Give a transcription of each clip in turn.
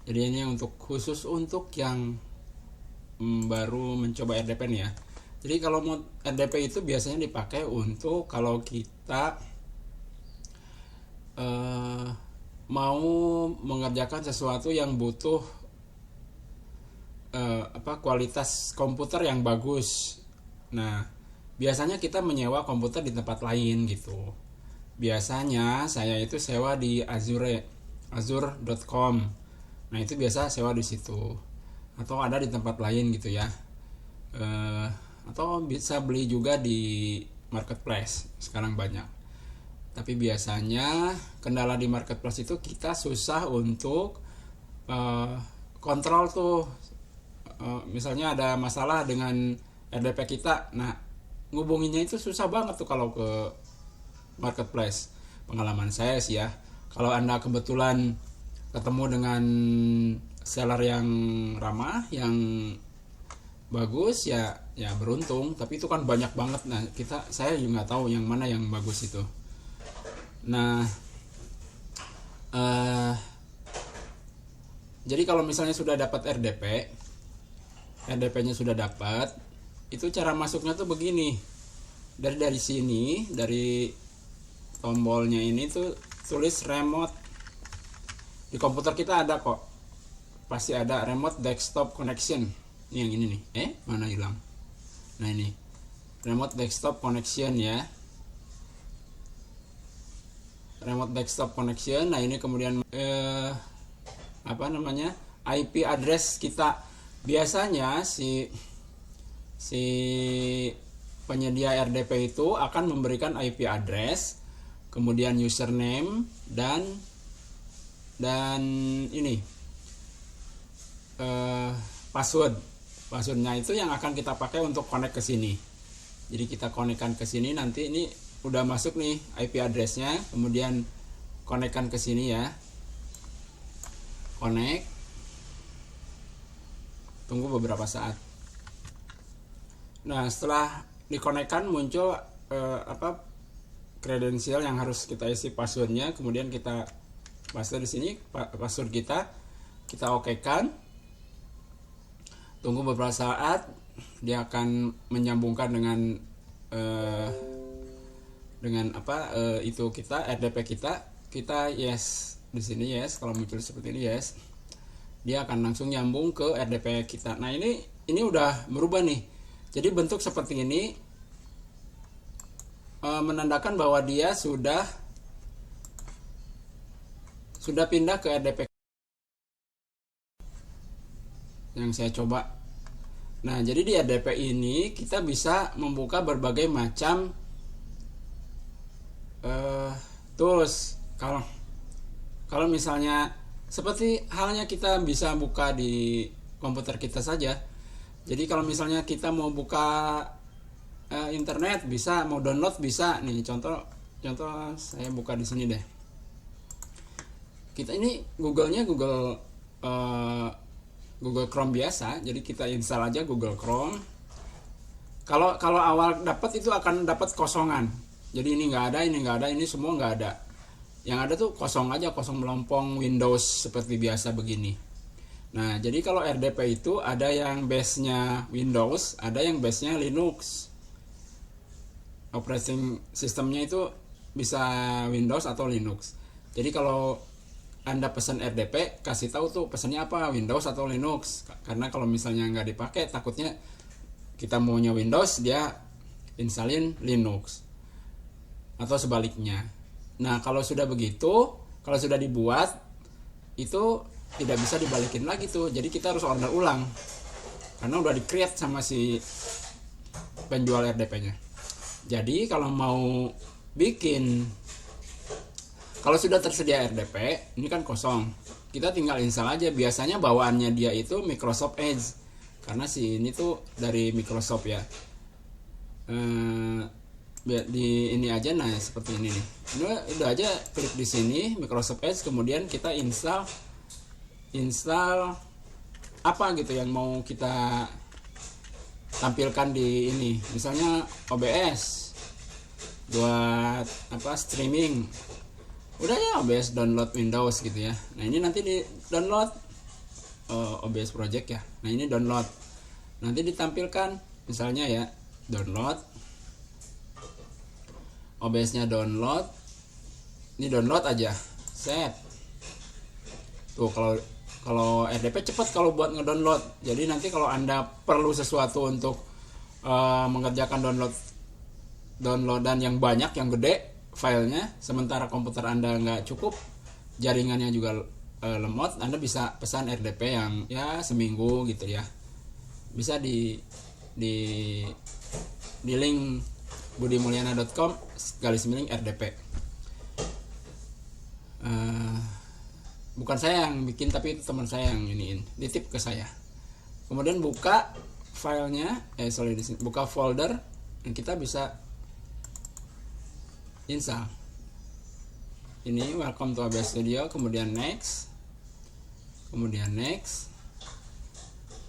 Jadi ini untuk khusus untuk yang baru mencoba RDP nih ya. Jadi kalau mau RDP itu biasanya dipakai untuk kalau kita eh, mau mengerjakan sesuatu yang butuh kualitas komputer yang bagus. Nah, biasanya kita menyewa komputer di tempat lain gitu. Biasanya saya itu sewa di azure.com. Nah, itu biasa sewa di situ. Atau ada di tempat lain gitu ya. Eh, atau bisa beli juga di marketplace. Sekarang banyak. Tapi biasanya kendala di marketplace itu kita susah untuk eh, kontrol tuh. Misalnya ada masalah dengan RDP kita, nah ngubunginnya itu susah banget tuh kalau ke marketplace. Pengalaman saya sih ya, kalau anda kebetulan ketemu dengan seller yang ramah, yang bagus ya, ya beruntung. Tapi itu kan banyak banget. Nah saya juga nggak tahu yang mana yang bagus itu. Nah, eh, jadi kalau misalnya sudah dapat RDP-nya sudah dapat, itu cara masuknya tuh begini. Dari sini, dari tombolnya ini tuh tulis remote. Di komputer kita ada kok. Pasti ada remote desktop connection. Ini yang ini nih. Mana hilang? Nah ini. Remote desktop connection ya. Remote desktop connection. Nah ini kemudian IP address kita. Biasanya si penyedia RDP itu akan memberikan IP address, kemudian username dan ini password. Passwordnya itu yang akan kita pakai untuk connect ke sini. Jadi kita connectkan ke sini, nanti ini udah masuk nih IP addressnya, kemudian connectkan ke sini ya. Connect. Tunggu beberapa saat. Nah, setelah dikonekkan muncul kredensial yang harus kita isi passwordnya, kemudian kita paste di sini password kita okekan. Tunggu beberapa saat, dia akan menyambungkan dengan itu kita RDP kita yes di sini yes. Kalau muncul seperti ini yes, dia akan langsung nyambung ke RDP kita. Nah ini udah berubah nih. Jadi bentuk seperti ini menandakan bahwa dia sudah pindah ke RDP yang saya coba. Nah jadi di RDP ini kita bisa membuka berbagai macam tools. Kalau misalnya seperti halnya kita bisa buka di komputer kita saja. Jadi kalau misalnya kita mau buka internet bisa, mau download bisa. Nih contoh saya buka di sini deh. Kita ini Google-nya Google Chrome biasa. Jadi kita install aja Google Chrome. Kalau awal dapat itu akan dapat kosongan. Jadi ini nggak ada, ini semua nggak ada. Yang ada tuh kosong aja, kosong melompong Windows seperti biasa begini. Nah, jadi kalau RDP itu ada yang base-nya Windows, ada yang base-nya Linux. Operating sistemnya itu bisa Windows atau Linux. Jadi kalau Anda pesan RDP, kasih tahu tuh pesannya apa, Windows atau Linux. Karena kalau misalnya nggak dipakai, takutnya kita maunya Windows, dia installin Linux. Atau sebaliknya. Nah kalau sudah begitu, kalau sudah dibuat itu tidak bisa dibalikin lagi tuh. Jadi kita harus order ulang karena udah di-create sama si penjual RDP-nya. Jadi kalau mau bikin, kalau sudah tersedia RDP, ini kan kosong, kita tinggal install aja. Biasanya bawaannya dia itu Microsoft Edge, karena si ini tuh dari Microsoft ya. Di ini aja, nah seperti ini nih. Ini udah aja klik di sini Microsoft Edge, kemudian kita install apa gitu yang mau kita tampilkan di ini. Misalnya OBS buat streaming. Udah ya OBS download Windows gitu ya. Nah ini nanti di download OBS project ya. Nah ini download, nanti ditampilkan misalnya ya download, OBS-nya download, ini download aja, set. Tuh kalau RDP cepat kalau buat ngedownload. Jadi nanti kalau Anda perlu sesuatu untuk mengerjakan downloadan yang banyak, yang gede filenya, sementara komputer Anda nggak cukup, jaringannya juga lemot, Anda bisa pesan RDP yang ya seminggu gitu ya. Bisa di link budimulyana.com/RDP. Bukan saya yang bikin, tapi itu teman saya yang iniin, ditip ke saya. Kemudian buka filenya, buka folder, dan kita bisa install. Ini welcome to OBS Studio, kemudian next,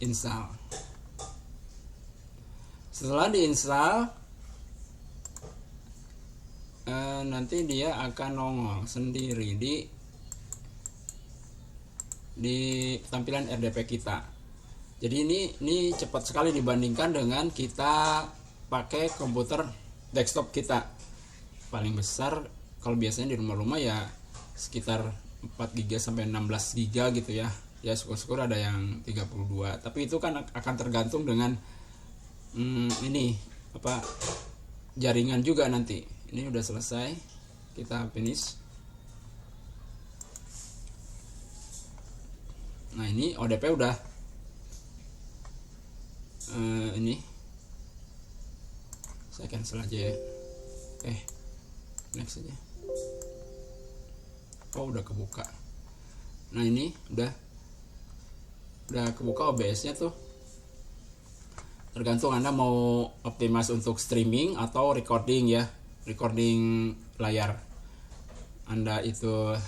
install. Setelah diinstal, nanti dia akan nongol sendiri di tampilan RDP kita. Jadi ini cepat sekali dibandingkan dengan kita pakai komputer desktop kita. Paling besar kalau biasanya di rumah-rumah ya sekitar 4 GB sampai 16 GB gitu ya. Ya syukur-syukur ada yang 32. Tapi itu kan akan tergantung dengan jaringan juga nanti. Ini udah selesai, kita finish. Nah ini ODP udah ini saya cancel aja ya. Next aja. Udah kebuka. Nah ini udah kebuka OBS-nya tuh. Tergantung Anda mau optimize untuk streaming atau recording ya, recording layar. Anda itu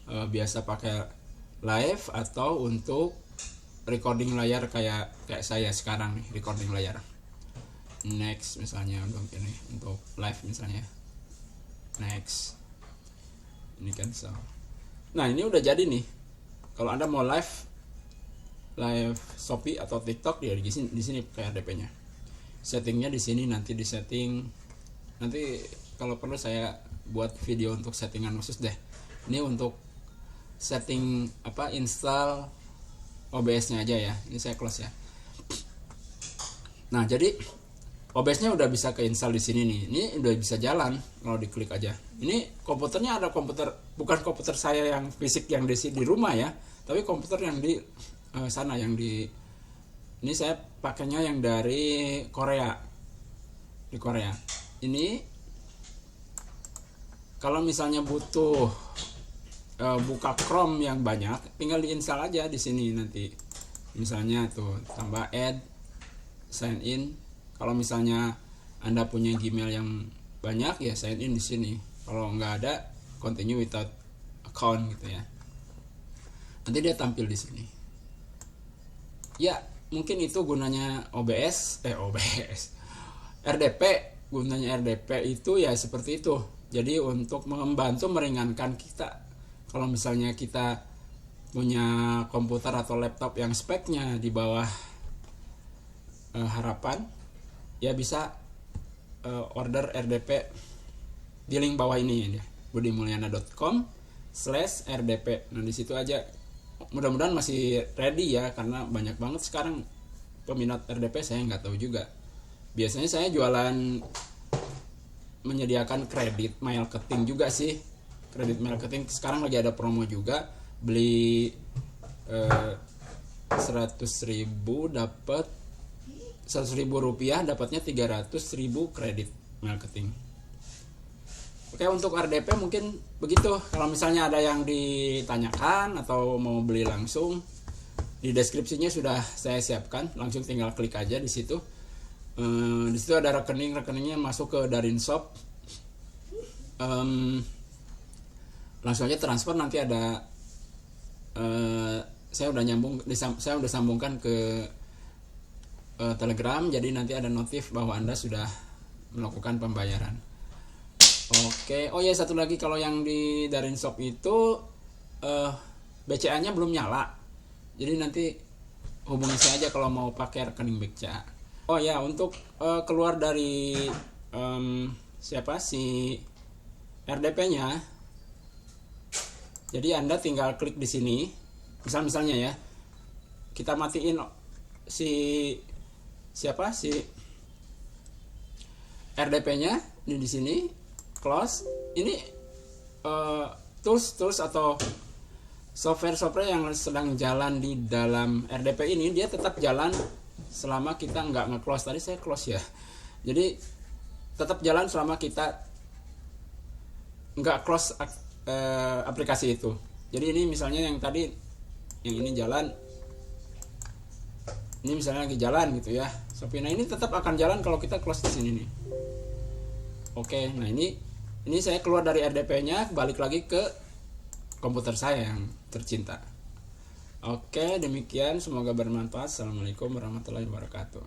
biasa pakai live atau untuk recording layar kayak saya sekarang nih, recording layar. Next misalnya untuk live misalnya. Next. Ini cancel. Nah, ini udah jadi nih. Kalau Anda mau live Shopee atau TikTok ya di sini kayak RDP-nya. Settingnya di sini, nanti di setting. Nanti kalau perlu saya buat video untuk settingan khusus deh. Ini untuk setting install OBS-nya aja ya. Ini saya close ya. Nah, jadi OBS-nya udah bisa keinstall di sini nih. Ini udah bisa jalan kalau diklik aja. Ini komputernya ada bukan komputer saya yang fisik yang di rumah ya, tapi komputer yang di sana yang ini saya pakainya yang dari Korea. Di Korea. Ini kalau misalnya butuh buka Chrome yang banyak, tinggal diinstal aja di sini nanti. Misalnya tuh tambah add, sign in. Kalau misalnya Anda punya Gmail yang banyak ya sign in di sini. Kalau nggak ada, continue without account gitu ya. Nanti dia tampil di sini. Ya, mungkin itu gunanya RDP. Gunanya RDP itu ya seperti itu. Jadi untuk membantu meringankan kita. Kalau misalnya kita punya komputer atau laptop yang speknya di bawah harapan, ya bisa order RDP di link bawah ini ya, budimulyana.com/RDP. Nah di situ aja. Mudah-mudahan masih ready ya, karena banyak banget sekarang peminat RDP. Saya nggak tahu juga. Biasanya saya jualan menyediakan kredit marketing juga sih. Kredit marketing sekarang lagi ada promo juga. Beli 100.000 dapat 100.000 rupiah, dapatnya 300.000 kredit marketing. Oke, untuk RDP mungkin begitu. Kalau misalnya ada yang ditanyakan atau mau beli langsung, di deskripsinya sudah saya siapkan. Langsung tinggal klik aja di situ. Di situ ada rekeningnya masuk ke Darin Shop. Langsung aja transfer, nanti ada saya udah sambungkan ke Telegram, jadi nanti ada notif bahwa Anda sudah melakukan pembayaran. Oke, oh ya satu lagi, kalau yang di Darin Shop itu BCA-nya belum nyala. Jadi nanti hubungi saya aja kalau mau pakai rekening BCA. Oh ya, untuk keluar dari siapa si RDP-nya, jadi Anda tinggal klik di sini. Misalnya ya, kita matiin si RDP-nya di sini, close. Ini tools atau software yang sedang jalan di dalam RDP ini, dia tetap jalan selama kita nggak nge-close. Tadi saya close ya, jadi tetap jalan selama kita nggak close aplikasi itu. Jadi ini misalnya yang tadi, yang ini jalan, ini misalnya lagi jalan gitu ya Shopee. Nah ini tetap akan jalan kalau kita close di sini nih. Oke, nah ini saya keluar dari RDP-nya, balik lagi ke komputer saya yang tercinta. Oke, demikian, semoga bermanfaat. Assalamualaikum warahmatullahi wabarakatuh.